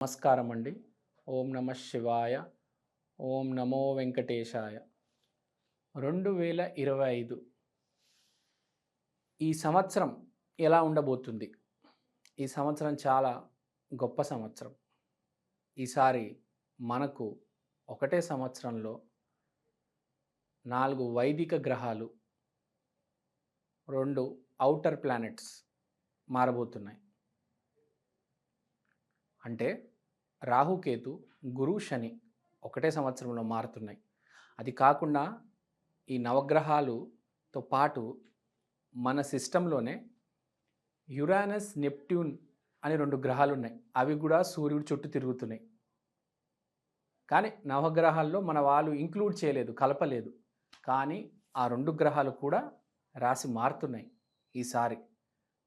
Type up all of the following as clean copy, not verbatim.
నమస్కారం అండి. ఓం నమ శివాయ. ఓం నమో వెంకటేశాయ. 2025 ఈ సంవత్సరం ఎలా ఉండబోతుంది? ఈ సంవత్సరం చాలా గొప్ప సంవత్సరం. ఈసారి మనకు ఒకటే సంవత్సరంలో 4 వైదిక గ్రహాలు, 2 ఔటర్ ప్లానెట్స్ మారబోతున్నాయి. అంటే రాహుకేతు, గురు, శని ఒకటే సంవత్సరంలో మారుతున్నాయి. అది కాకుండా ఈ నవగ్రహాలతో పాటు మన సిస్టంలోనే యురానస్, నెప్ట్యూన్ అని 2 గ్రహాలు ఉన్నాయి. అవి కూడా సూర్యుడి చుట్టూ తిరుగుతున్నాయి. కానీ నవగ్రహాల్లో మన వాళ్ళు ఇంక్లూడ్ చేయలేదు, కలపలేదు. కానీ ఆ 2 గ్రహాలు కూడా రాశి మారుతున్నాయి ఈసారి.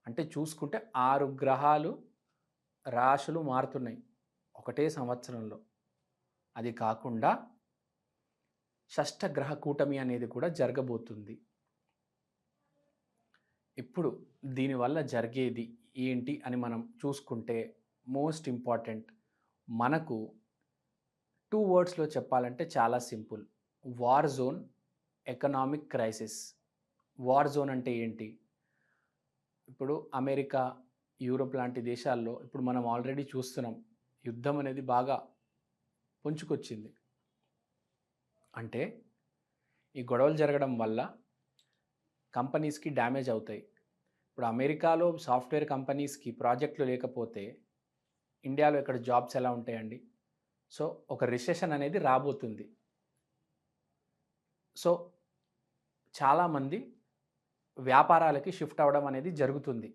అంటే చూసుకుంటే 6 గ్రహాలు రాశులు మారుతున్నాయి ఒకటే సంవత్సరంలో. అది కాకుండా షష్ఠ గ్రహ కూటమి అనేది కూడా జరగబోతుంది. ఇప్పుడు దీనివల్ల జరిగేది ఏంటి అని మనం చూసుకుంటే మోస్ట్ ఇంపార్టెంట్, మనకు 2 వర్డ్స్లో చెప్పాలంటే చాలా simple. War zone, economic crisis. War zone అంటే ఏంటి? ఇప్పుడు అమెరికా, యూరోప్ లాంటి దేశాల్లో ఇప్పుడు మనం ఆల్రెడీ చూస్తున్నాం, యుద్ధం అనేది బాగా పుంజుకొచ్చింది. అంటే ఈ గొడవలు జరగడం వల్ల కంపెనీస్కి డ్యామేజ్ అవుతాయి. ఇప్పుడు అమెరికాలో సాఫ్ట్వేర్ కంపెనీస్కి ప్రాజెక్టులు లేకపోతే ఇండియాలో ఇక్కడ జాబ్స్ ఎలా ఉంటాయండి? సో ఒక రిసెషన్ అనేది రాబోతుంది. సో చాలామంది వ్యాపారాలకి షిఫ్ట్ అవ్వడం అనేది జరుగుతుంది.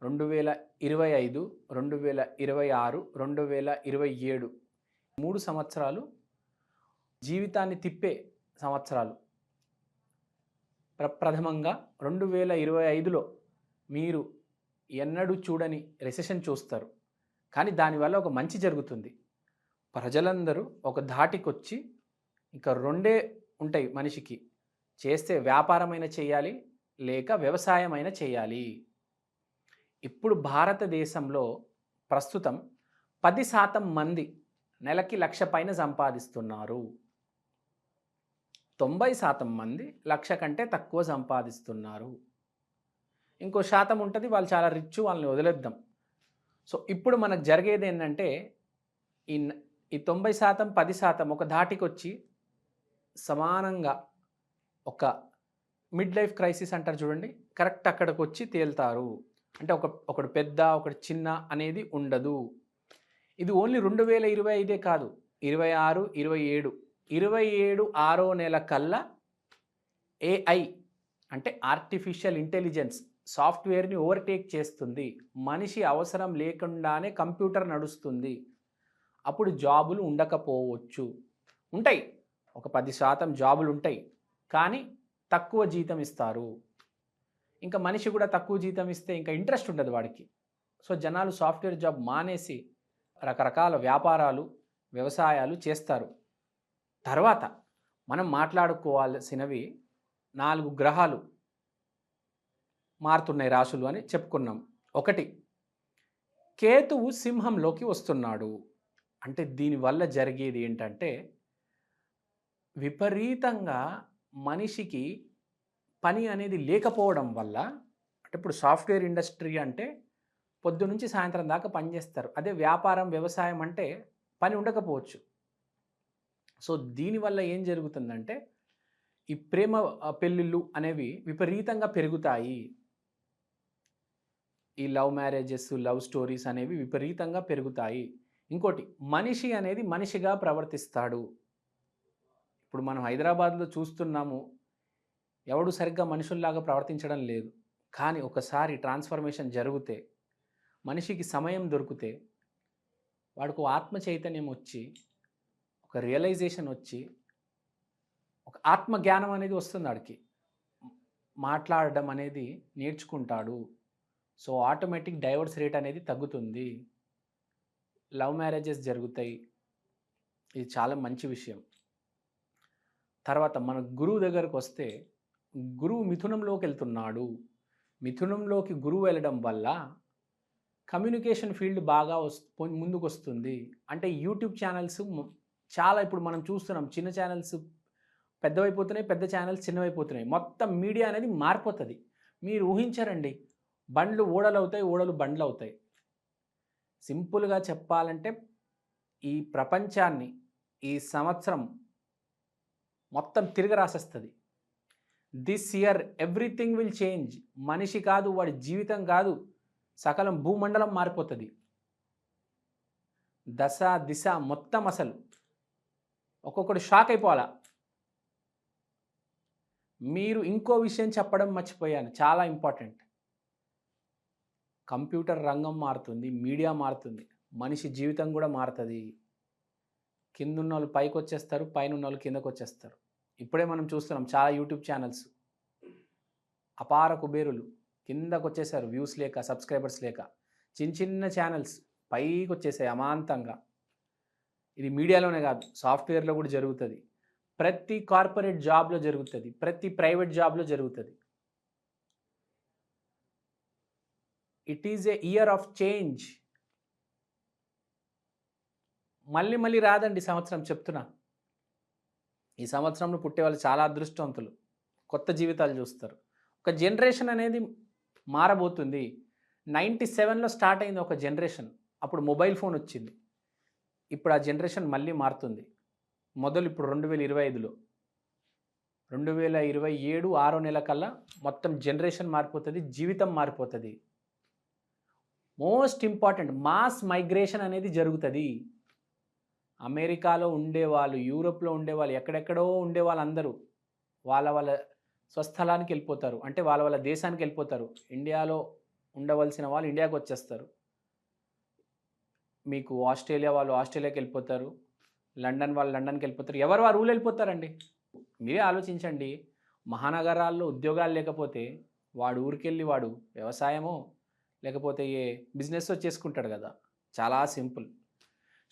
2025, 2026, 2027 3 సంవత్సరాలు జీవితాన్ని తిప్పే సంవత్సరాలు. ప్రథమంగా 2025లో మీరు ఎన్నడూ చూడని రిసెషన్ చూస్తారు. కానీ దానివల్ల ఒక మంచి జరుగుతుంది. ప్రజలందరూ ఒక ధాటికొచ్చి ఇంకా 2 ఉంటాయి మనిషికి. చేస్తే వ్యాపారమైన చేయాలి, లేక వ్యవసాయమైన చేయాలి. ఇప్పుడు భారతదేశంలో ప్రస్తుతం 10% మంది నెలకి 1,00,000 పైన సంపాదిస్తున్నారు. 90% మంది 1,00,000 కంటే తక్కువ సంపాదిస్తున్నారు. ఇంకో శాతం ఉంటుంది, వాళ్ళు చాలా రిచ్, వాళ్ళని వదిలేద్దాం. సో ఇప్పుడు మనకు జరిగేది ఏంటంటే ఈ 90%, 10% ఒక ధాటికొచ్చి సమానంగా ఒక మిడ్ లైఫ్ క్రైసిస్ అంటారు చూడండి, కరెక్ట్ అక్కడికి వచ్చి తేల్తారు. అంటే ఒకడు పెద్ద, ఒకడు చిన్న అనేది ఉండదు. ఇది ఓన్లీ 2025 కాదు, 26, 27, 27 6వ నెల కల్లా AI అంటే ఆర్టిఫిషియల్ ఇంటెలిజెన్స్ సాఫ్ట్వేర్ని ఓవర్టేక్ చేస్తుంది. మనిషి అవసరం లేకుండానే కంప్యూటర్ నడుస్తుంది. అప్పుడు జాబులు ఉండకపోవచ్చు, ఉంటాయి, ఒక 10% జాబులు ఉంటాయి, కానీ తక్కువ జీతం ఇస్తారు. ఇంకా మనిషి కూడా తక్కువ జీతం ఇస్తే ఇంకా ఇంట్రెస్ట్ ఉండదు వాడికి. సో జనాలు సాఫ్ట్వేర్ జాబ్ మానేసి రకరకాల వ్యాపారాలు, వ్యవసాయాలు చేస్తారు. తర్వాత మనం మాట్లాడుకోవాల్సినవి 4 గ్రహాలు మారుతున్నాయి రాశులు అని చెప్పుకున్నాం. 1, కేతువు సింహంలోకి వస్తున్నాడు. అంటే దీనివల్ల జరిగేది ఏంటంటే విపరీతంగా మనిషికి పని అనేది లేకపోవడం వల్ల, అంటే ఇప్పుడు సాఫ్ట్వేర్ ఇండస్ట్రీ అంటే పొద్దునుంచి సాయంత్రం దాకా పనిచేస్తారు. అదే వ్యాపారం, వ్యవసాయం అంటే పని ఉండకపోవచ్చు. సో దీనివల్ల ఏం జరుగుతుందంటే ఈ ప్రేమ పెళ్ళిళ్ళు అనేవి విపరీతంగా పెరుగుతాయి. ఈ లవ్ మ్యారేజెస్, లవ్ స్టోరీస్ అనేవి విపరీతంగా పెరుగుతాయి. ఇంకోటి, మనిషి అనేది మనిషిగా ప్రవర్తిస్తాడు. ఇప్పుడు మనం హైదరాబాద్లో చూస్తున్నాము, ఎవడు సరిగ్గా మనుషుల్లాగా ప్రవర్తించడం లేదు. కానీ ఒకసారి ట్రాన్స్ఫర్మేషన్ జరిగితే, మనిషికి సమయం దొరికితే, వాడికి ఆత్మ చైతన్యం వచ్చి, ఒక రియలైజేషన్ వచ్చి, ఒక ఆత్మ జ్ఞానం అనేది వస్తుంది. వాడికి మాట్లాడడం అనేది నేర్చుకుంటాడు. సో ఆటోమేటిక్ డైవర్స్ రేట్ అనేది తగ్గుతుంది, లవ్ మ్యారేజెస్ జరుగుతాయి. ఇది చాలా మంచి విషయం. తర్వాత మన గురువు దగ్గరకు వస్తే, గురువు మిథునంలోకి వెళ్తున్నాడు. మిథునంలోకి గురువు వెళ్ళడం వల్ల కమ్యూనికేషన్ ఫీల్డ్ బాగా ముందుకు వస్తుంది. అంటే యూట్యూబ్ ఛానల్స్ చాలా ఇప్పుడు మనం చూస్తున్నాం. చిన్న ఛానల్స్ పెద్దవైపోతున్నాయి, పెద్ద ఛానల్స్ చిన్నవైపోతున్నాయి. మొత్తం మీడియా అనేది మారిపోతుంది. మీరు ఊహించరండి, బండ్లు ఓడలు అవుతాయి, ఓడలు బండ్లు అవుతాయి. సింపుల్గా చెప్పాలంటే ఈ ప్రపంచాన్ని ఈ సంవత్సరం మొత్తం తిరిగి రాసేస్తుంది. This year everything will change. మనిషి కాదు, వాడి జీవితం కాదు, సకలం భూమండలం మారిపోతుంది. దశ దిశ మొత్తం అసలు ఒక్కొక్కడు షాక్ అయిపోవాలా. మీరు ఇంకో విషయం చెప్పడం మర్చిపోయాను, చాలా ఇంపార్టెంట్. కంప్యూటర్ రంగం మారుతుంది, మీడియా మారుతుంది, మనిషి జీవితం కూడా మారుతుంది. కిందున్న వాళ్ళు పైకి వచ్చేస్తారు, పైన ఉన్న వాళ్ళు కిందకు వచ్చేస్తారు. ఇప్పుడే మనం చూస్తున్నాం చాలా యూట్యూబ్ ఛానల్స్ అపార కుబేరులు కిందకు వచ్చేసారు, వ్యూస్ లేక, సబ్స్క్రైబర్స్ లేక. చిన్న చిన్న ఛానల్స్ పైకి వచ్చేసాయి అమాంతంగా. ఇది మీడియాలోనే కాదు, సాఫ్ట్వేర్లో కూడా జరుగుతుంది. ప్రతి కార్పొరేట్ జాబ్లో జరుగుతుంది, ప్రతి ప్రైవేట్ జాబ్లో జరుగుతుంది. It is a year of change. మళ్ళీ మళ్ళీ రాదండి సంవత్సరం, చెప్తున్నా. ఈ సంవత్సరంలో పుట్టే వాళ్ళు చాలా అదృష్టవంతులు, కొత్త జీవితాలు చూస్తారు. ఒక జనరేషన్ అనేది మారబోతుంది. 97లో స్టార్ట్ అయింది ఒక జనరేషన్, అప్పుడు మొబైల్ ఫోన్ వచ్చింది. ఇప్పుడు ఆ జనరేషన్ మళ్ళీ మారుతుంది. మొదలు ఇప్పుడు 2025లో 2027 6వ నెల కల్లా మొత్తం జనరేషన్ మారిపోతుంది, జీవితం మారిపోతుంది. మోస్ట్ ఇంపార్టెంట్, మాస్ మైగ్రేషన్ అనేది జరుగుతుంది. అమెరికాలో ఉండేవాళ్ళు, యూరోప్లో ఉండేవాళ్ళు, ఎక్కడెక్కడో ఉండేవాళ్ళు అందరూ వాళ్ళ స్వస్థలానికి వెళ్ళిపోతారు, అంటే వాళ్ళ దేశానికి వెళ్ళిపోతారు. ఇండియాలో ఉండవలసిన వాళ్ళు ఇండియాకి వచ్చేస్తారు. మీకు ఆస్ట్రేలియా వాళ్ళు ఆస్ట్రేలియాకి వెళ్ళిపోతారు, లండన్ వాళ్ళు లండన్కి వెళ్ళిపోతారు, ఎవరు వారు ఊళ్ళు వెళ్ళిపోతారండి. మీరే ఆలోచించండి, మహానగరాల్లో ఉద్యోగాలు లేకపోతే వాడు ఊరికెళ్ళి వాడు వ్యవసాయమో లేకపోతే ఏ బిజినెస్ చేసుకుంటాడు కదా. చాలా సింపుల్.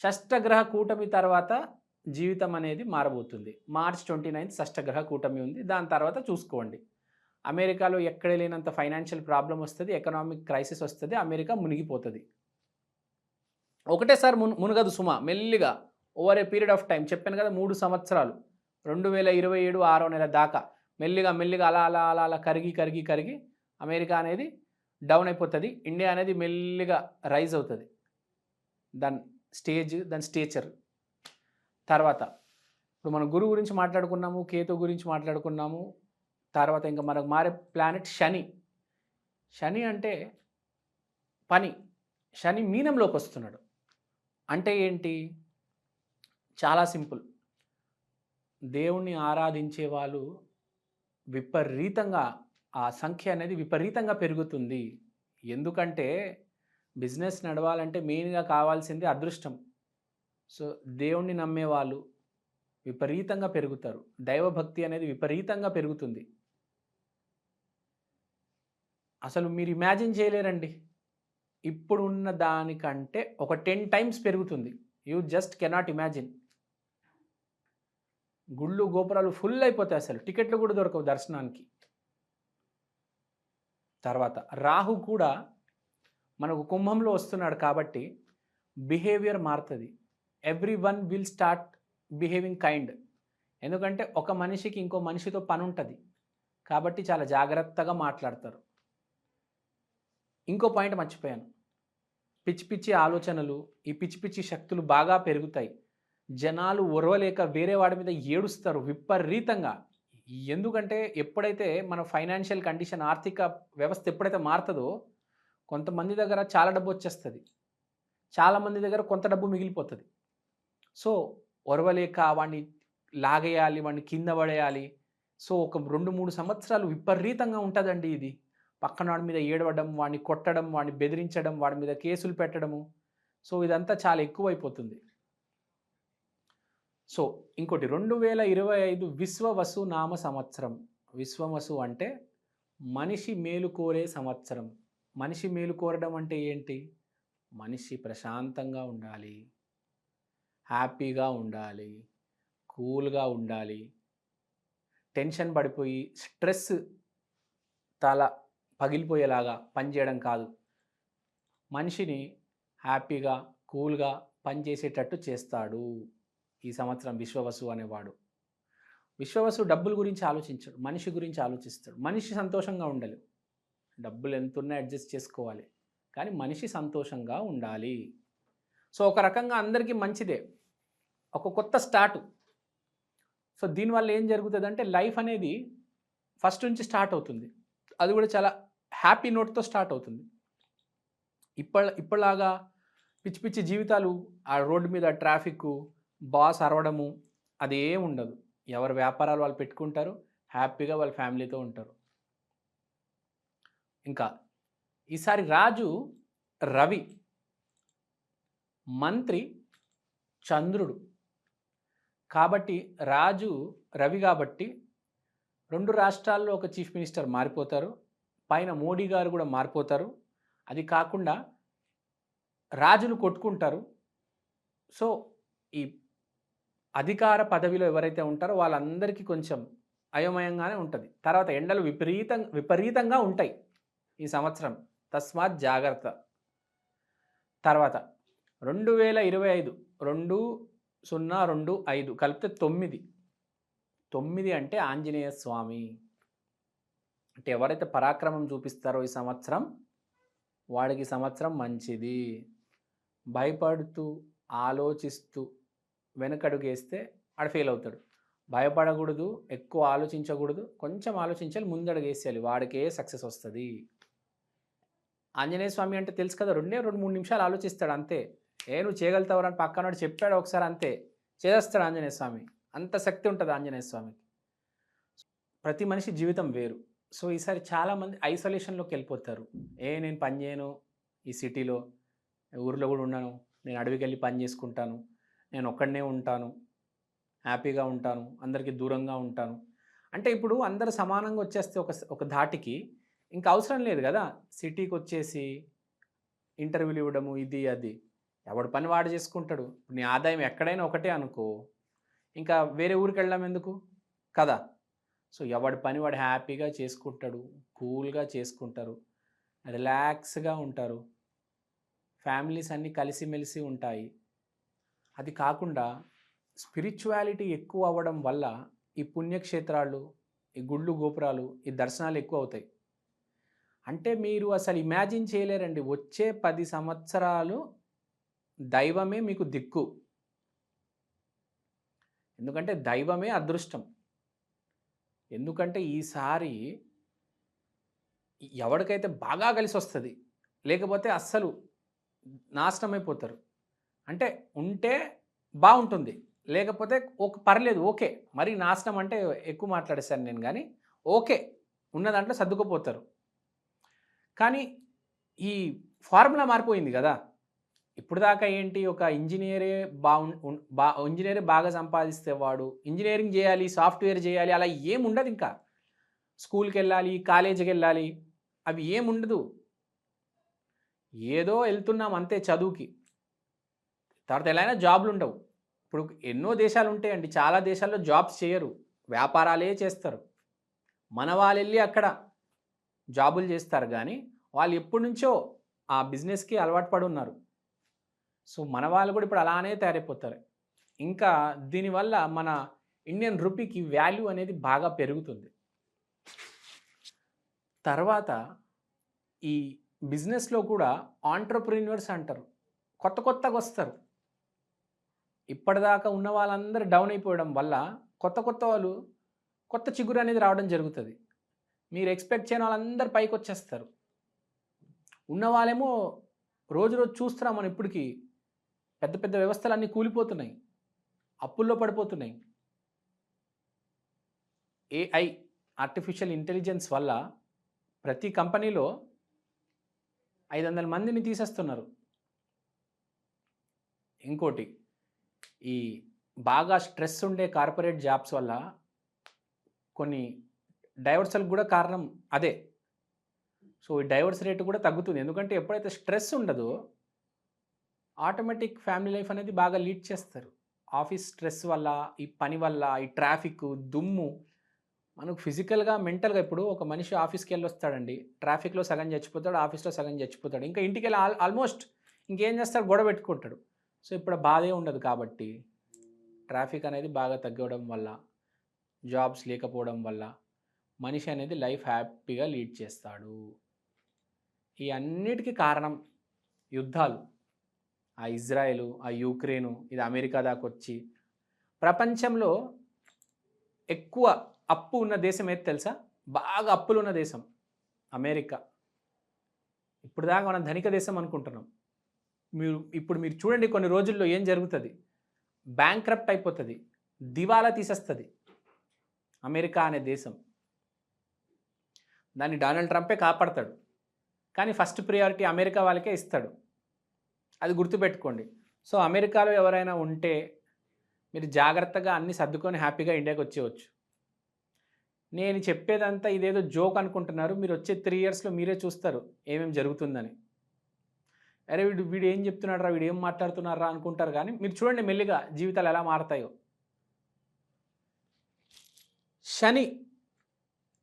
షష్టగ్రహ కూటమి తర్వాత జీవితం అనేది మారబోతుంది. మార్చ్ 29 షష్టగ్రహ కూటమి ఉంది. దాని తర్వాత చూసుకోండి. అమెరికాలో ఎక్కడ లేనంత ఫైనాన్షియల్ ప్రాబ్లం వస్తుంది, ఎకనామిక్ క్రైసిస్ వస్తుంది, అమెరికా మునిగిపోతుంది. ఒకటేసారి మునగదు సుమా, మెల్లిగా over a period of time. చెప్పాను కదా, 3 సంవత్సరాలు 2027 6వ నెల దాకా మెల్లిగా మెల్లిగా అలా అలా అలా అలా కరిగి అమెరికా అనేది డౌన్ అయిపోతుంది. ఇండియా అనేది మెల్లిగా రైజ్ అవుతుంది. దాని స్టేజ్, దాని స్టేచర్. తర్వాత ఇప్పుడు మనం గురువు గురించి మాట్లాడుకున్నాము, కేతు గురించి మాట్లాడుకున్నాము. తర్వాత ఇంకా మనకు మారే ప్లానెట్ శని. శని అంటే పని. శని మీనంలోకి వస్తున్నాడు. అంటే ఏంటి? చాలా సింపుల్. దేవుణ్ణి ఆరాధించే వాళ్ళు విపరీతంగా, ఆ సంఖ్య అనేది విపరీతంగా పెరుగుతుంది. ఎందుకంటే బిజినెస్ నడవాలంటే మెయిన్గా కావాల్సింది అదృష్టం. సో దేవుణ్ణి నమ్మేవాళ్ళు విపరీతంగా పెరుగుతారు. దైవభక్తి అనేది విపరీతంగా పెరుగుతుంది. అసలు మీరు ఇమాజిన్ చేయలేరండి. ఇప్పుడున్న దానికంటే ఒక 10 times పెరుగుతుంది. You just cannot imagine. గుళ్ళు గోపురాలు ఫుల్ అయిపోతాయి, అసలు టికెట్లు కూడా దొరకవు దర్శనానికి. తర్వాత రాహు కూడా మనకు కుంభంలో వస్తున్నాడు కాబట్టి బిహేవియర్ మారుతుంది. Everyone will start behaving kind. ఎందుకంటే ఒక మనిషికి ఇంకో మనిషితో పని ఉంటుంది కాబట్టి చాలా జాగ్రత్తగా మాట్లాడతారు. ఇంకో పాయింట్ మర్చిపోయాను. పిచ్చి పిచ్చి ఆలోచనలు, ఈ పిచ్చి పిచ్చి శక్తులు బాగా పెరుగుతాయి. జనాలు ఒరవలేక వేరే వాడి మీద ఏడుస్తారు విపరీతంగా. ఎందుకంటే ఎప్పుడైతే మన ఫైనాన్షియల్ కండిషన్, ఆర్థిక వ్యవస్థ ఎప్పుడైతే మారుతుందో కొంతమంది దగ్గర చాలా డబ్బు వచ్చేస్తుంది, చాలామంది దగ్గర కొంత డబ్బు మిగిలిపోతుంది. సో ఒరవలేక వాడిని లాగేయాలి, వాడిని కింద పడేయాలి. సో ఒక 2-3 సంవత్సరాలు విపరీతంగా ఉంటుందండి ఇది. పక్కన వాడి మీద ఏడవడం, వాడిని కొట్టడం, వాడిని బెదిరించడం, వాడి మీద కేసులు పెట్టడము. సో ఇదంతా చాలా ఎక్కువైపోతుంది. సో ఇంకోటి 2025 విశ్వవసు నామ సంవత్సరం. విశ్వవసు అంటే మనిషి మేలు కోరే సంవత్సరం. మనిషి మేలు కోరడం అంటే ఏంటి? మనిషి ప్రశాంతంగా ఉండాలి, హ్యాపీగా ఉండాలి, కూల్గా ఉండాలి. టెన్షన్ పడిపోయి స్ట్రెస్ తల పగిలిపోయేలాగా పనిచేయడం కాదు. మనిషిని హ్యాపీగా కూల్గా పనిచేసేటట్టు చేస్తాడు ఈ సంవత్సరం విశ్వవసు అనేవాడు. విశ్వవసు డబ్బుల గురించి ఆలోచించడు, మనిషి గురించి ఆలోచిస్తాడు. మనిషి సంతోషంగా ఉండాలి. డబ్బులు ఎంతున్నా అడ్జస్ట్ చేసుకోవాలి, కానీ మనిషి సంతోషంగా ఉండాలి. సో ఒక రకంగా అందరికీ మంచిదే, ఒక కొత్త స్టార్టు. సో దీనివల్ల ఏం జరుగుతుందంటే లైఫ్ అనేది ఫస్ట్ నుంచి స్టార్ట్ అవుతుంది. అది కూడా చాలా హ్యాపీ నోట్తో స్టార్ట్ అవుతుంది. ఇప్పటిలాగా పిచ్చి పిచ్చి జీవితాలు, ఆ రోడ్డు మీద ట్రాఫిక్, బాస్ అరవడము, అదేం ఉండదు. ఎవరి వ్యాపారాలు వాళ్ళు పెట్టుకుంటారు, హ్యాపీగా వాళ్ళ ఫ్యామిలీతో ఉంటారు. ఇంకా ఈసారి రాజు రవి, మంత్రి చంద్రుడు. కాబట్టి రాజు రవి కాబట్టి 2 రాష్ట్రాల్లో ఒక చీఫ్ మినిస్టర్ మారిపోతారు, పైన మోడీ గారు కూడా మారిపోతారు. అది కాకుండా రాజులు కొట్టుకుంటారు. సో ఈ అధికార పదవిలో ఎవరైతే ఉంటారో వాళ్ళందరికీ కొంచెం అయోమయంగానే ఉంటుంది. తర్వాత ఎండలు విపరీతంగా ఉంటాయి ఈ సంవత్సరం, తస్మాత్ జాగ్రత్త. తర్వాత 2025 2025 కలిపితే 9 అంటే ఆంజనేయ స్వామి. అంటే ఎవరైతే పరాక్రమం చూపిస్తారో ఈ సంవత్సరం, వాడికి సంవత్సరం మంచిది. భయపడుతూ ఆలోచిస్తూ వెనకడుగేస్తే ఆడు ఫెయిల్ అవుతాడు. భయపడకూడదు, ఎక్కువ ఆలోచించకూడదు, కొంచెం ఆలోచించాలి, ముందడుగేసేయాలి, వాడికే సక్సెస్ వస్తుంది. ఆంజనేయ స్వామి అంటే తెలుసు కదా, 2-3 నిమిషాలు ఆలోచిస్తాడు అంతే. నువ్వు చేయగలుగుతావు అని పక్కనోడు చెప్పాడు ఒకసారి, అంతే చేస్తాడు ఆంజనేయ స్వామి. అంత శక్తి ఉంటుంది ఆంజనేయ స్వామికి. ప్రతి మనిషి జీవితం వేరు. సో ఈసారి చాలామంది ఐసోలేషన్లోకి వెళ్ళిపోతారు. నేను పని చేయను, ఈ సిటీలో ఊర్లో కూడా ఉన్నాను, నేను అడవికి వెళ్ళి పని చేసుకుంటాను, నేను ఒక్కడనే ఉంటాను, హ్యాపీగా ఉంటాను, అందరికీ దూరంగా ఉంటాను. అంటే ఇప్పుడు అందరూ సమానంగా వచ్చేస్తే ఒక ధాటికి ఇంకా అవసరం లేదు కదా సిటీకి వచ్చేసి ఇంటర్వ్యూలు ఇవ్వడము, ఇది అది. ఎవడు పని వాడు చేసుకుంటాడు. నీ ఆదాయం ఎక్కడైనా ఒకటే అనుకో, ఇంకా వేరే ఊరికి వెళ్ళడం ఎందుకు కదా. సో ఎవడి పని వాడు హ్యాపీగా చేసుకుంటాడు, కూల్గా చేసుకుంటారు, రిలాక్స్గా ఉంటారు, ఫ్యామిలీస్ అన్నీ కలిసిమెలిసి ఉంటాయి. అది కాకుండా స్పిరిచువాలిటీ ఎక్కువ అవ్వడం వల్ల ఈ పుణ్యక్షేత్రాలు, ఈ గుళ్ళు గోపురాలు, ఈ దర్శనాలు ఎక్కువ అవుతాయి. అంటే మీరు అసలు ఇమాజిన్ చేయలేరండి, వచ్చే 10 సంవత్సరాలు దైవమే మీకు దిక్కు. ఎందుకంటే దైవమే అదృష్టం. ఎందుకంటే ఈసారి ఎవరికైతే బాగా కలిసి వస్తుంది, లేకపోతే అస్సలు నాశనం అయిపోతారు. అంటే ఉంటే బాగుంటుంది, లేకపోతే పర్లేదు, ఓకే. మరి నాశనం అంటే ఎక్కువ మాట్లాడేశాను నేను, కానీ ఓకే ఉన్న దాంట్లో సర్దుకుపోతారు. కానీ ఈ ఫార్ములా మారిపోయింది కదా. ఇప్పుడు దాకా ఏంటి, ఒక ఇంజనీరే ఇంజనీరే బాగా సంపాదిస్తే వాడు ఇంజనీరింగ్ చేయాలి, సాఫ్ట్వేర్ చేయాలి, అలా ఏముండదు. ఇంకా స్కూల్కి వెళ్ళాలి, కాలేజీకి వెళ్ళాలి, అవి ఏముండదు. ఏదో వెళ్తున్నాం అంతే చదువుకి. తర్వాత ఎలా అయినా జాబ్లు ఉండవు. ఇప్పుడు ఎన్నో దేశాలు ఉంటాయండి, చాలా దేశాల్లో జాబ్స్ చేయరు, వ్యాపారాలే చేస్తారు. మన వాళ్ళు వెళ్ళి అక్కడ జాబులు చేస్తారు, కానీ వాళ్ళు ఎప్పటి నుంచో ఆ బిజినెస్కి అలవాటు పడి ఉన్నారు. సో మన వాళ్ళు కూడా ఇప్పుడు అలానే తయారైపోతారు. ఇంకా దీనివల్ల మన ఇండియన్ రూపీకి వాల్యూ అనేది బాగా పెరుగుతుంది. తర్వాత ఈ బిజినెస్లో కూడా ఆంట్రప్రెన్యూర్స్ అంటారు, కొత్తగా వస్తారు. ఇప్పటిదాకా ఉన్న వాళ్ళందరూ డౌన్ అయిపోవడం వల్ల కొత్త వాళ్ళు, కొత్త చిగురు అనేది రావడం జరుగుతుంది. మీరు ఎక్స్పెక్ట్ చేయని వాళ్ళందరూ పైకి వచ్చేస్తారు. ఉన్న వాళ్ళేమో రోజు చూస్తున్నాం మనం, ఇప్పటికీ పెద్ద వ్యవస్థలన్నీ కూలిపోతున్నాయి, అప్పుల్లో పడిపోతున్నాయి. AI ఆర్టిఫిషియల్ ఇంటెలిజెన్స్ వల్ల ప్రతి కంపెనీలో 500 మందిని తీసేస్తున్నారు. ఇంకోటి, ఈ బాగా స్ట్రెస్ ఉండే కార్పొరేట్ జాబ్స్ వల్ల కొన్ని డైవర్సల్కి కూడా కారణం అదే. సో ఈ డైవర్స్ రేటు కూడా తగ్గుతుంది. ఎందుకంటే ఎప్పుడైతే స్ట్రెస్ ఉండదో ఆటోమేటిక్ ఫ్యామిలీ లైఫ్ అనేది బాగా లీడ్ చేస్తారు. ఆఫీస్ స్ట్రెస్ వల్ల, ఈ పని వల్ల, ఈ ట్రాఫిక్, దుమ్ము, మనకు ఫిజికల్గా మెంటల్గా ఇప్పుడు ఒక మనిషి ఆఫీస్కి వెళ్ళి వస్తాడండి, ట్రాఫిక్లో సగం చచ్చిపోతాడు, ఆఫీస్లో సగం చచ్చిపోతాడు, ఇంకా ఇంటికి వెళ్ళి ఆల్మోస్ట్ ఇంకేం చేస్తాడు, గొడవ పెట్టుకుంటాడు. సో ఇప్పుడు బాధే ఉండదు. కాబట్టి ట్రాఫిక్ అనేది బాగా తగ్గడం వల్ల, జాబ్స్ లేకపోవడం వల్ల మనిషి అనేది లైఫ్ హ్యాపీగా లీడ్ చేస్తాడు. ఈ అన్నిటికీ కారణం యుద్ధాలు. ఆ ఇజ్రాయెలు, ఆ యూక్రెయిను, ఇది అమెరికా దాకా వచ్చి ప్రపంచంలో ఎక్కువ అప్పు ఉన్న దేశం ఏది తెలుసా? బాగా అప్పులు ఉన్న దేశం అమెరికా. ఇప్పుడు దాకా మనం ధనిక దేశం అనుకుంటున్నాం. ఇప్పుడు మీరు చూడండి, కొన్ని రోజుల్లో ఏం జరుగుతుంది, బ్యాంక్రప్ట్ అయిపోతుంది, దివాలా తీసేస్తుంది అమెరికా అనే దేశం. దాన్ని డొనాల్డ్ ట్రంపే కాపాడతాడు, కానీ ఫస్ట్ ప్రియారిటీ అమెరికా వాళ్ళకే ఇస్తాడు. అది గుర్తుపెట్టుకోండి. సో అమెరికాలో ఎవరైనా ఉంటే మీరు జాగ్రత్తగా అన్ని సర్దుకొని హ్యాపీగా ఇండియాకి వచ్చేయచ్చు. నేను చెప్పేదంతా ఇదేదో జోక్ అనుకుంటున్నారు, మీరు వచ్చే 3 ఇయర్స్లో మీరే చూస్తారు ఏమేమి జరుగుతుందని. అరే వీడు ఏం చెప్తున్నాడు రా, వీడు ఏం మాట్లాడుతున్నారా అనుకుంటారు, కానీ మీరు చూడండి మెల్లిగా జీవితాలు ఎలా మారతాయో. శని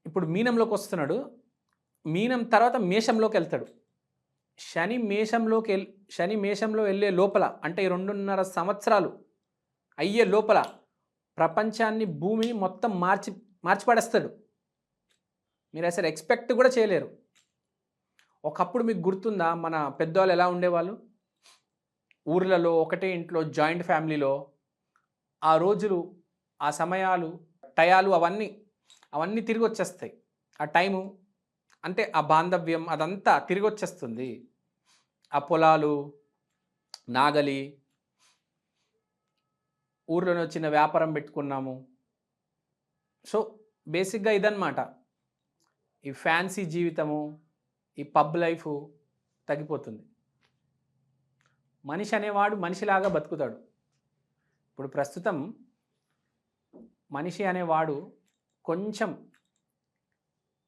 ఇప్పుడు మీనంలోకి వస్తున్నాడు, మీనం తర్వాత మేషంలోకి వెళ్తాడు. శని మేషంలో వెళ్ళే లోపల, అంటే 2.5 సంవత్సరాలు అయ్యే లోపల ప్రపంచాన్ని, భూమిని మొత్తం మార్చిపడేస్తాడు. మీరు అసలు ఎక్స్పెక్ట్ కూడా చేయలేరు. ఒకప్పుడు మీకు గుర్తుందా, మన పెద్దవాళ్ళు ఎలా ఉండేవాళ్ళు, ఊర్లలో ఒకటే ఇంట్లో జాయింట్ ఫ్యామిలీలో ఆ రోజులు, ఆ సమయాలు, టయాలు అవన్నీ తిరిగి వచ్చేస్తాయి. ఆ టైము అంటే ఆ బాంధవ్యం అదంతా తిరిగి వచ్చేస్తుంది. ఆ పొలాలు, నాగలి, ఊర్లోనే వచ్చిన వ్యాపారం పెట్టుకున్నాము. సో బేసిక్గా ఇదన్నమాట. ఈ ఫ్యాన్సీ జీవితము, ఈ పబ్ లైఫ్ తగ్గిపోతుంది. మనిషి అనేవాడు మనిషిలాగా బతుకుతాడు. ఇప్పుడు ప్రస్తుతం మనిషి అనేవాడు కొంచెం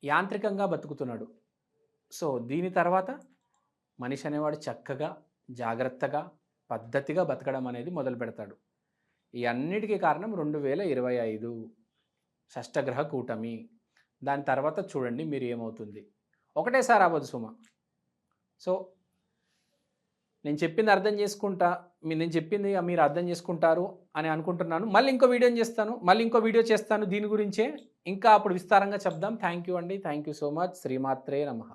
యాంత్రికంగా బతుకుతున్నాడు. సో దీని తర్వాత మనిషి అనేవాడు చక్కగా, జాగ్రత్తగా, పద్ధతిగా బతకడం అనేది మొదలు పెడతాడు. ఈ అన్నిటికీ కారణం 2025 షష్టగ్రహ కూటమి. దాని తర్వాత చూడండి మీరు ఏమవుతుంది. ఒకటేసారి అవ్వదు సుమ. సో నేను చెప్పింది అర్థం చేసుకుంటా, నేను చెప్పింది మీరు అర్థం చేసుకుంటారు అని అనుకుంటున్నాను. మళ్ళీ ఇంకో వీడియో చేస్తాను దీని గురించే, ఇంకా అప్పుడు విస్తారంగా చెప్దాం. థ్యాంక్ యూ అండి, థ్యాంక్ యూ సో మచ్. శ్రీమాత్రే నమః.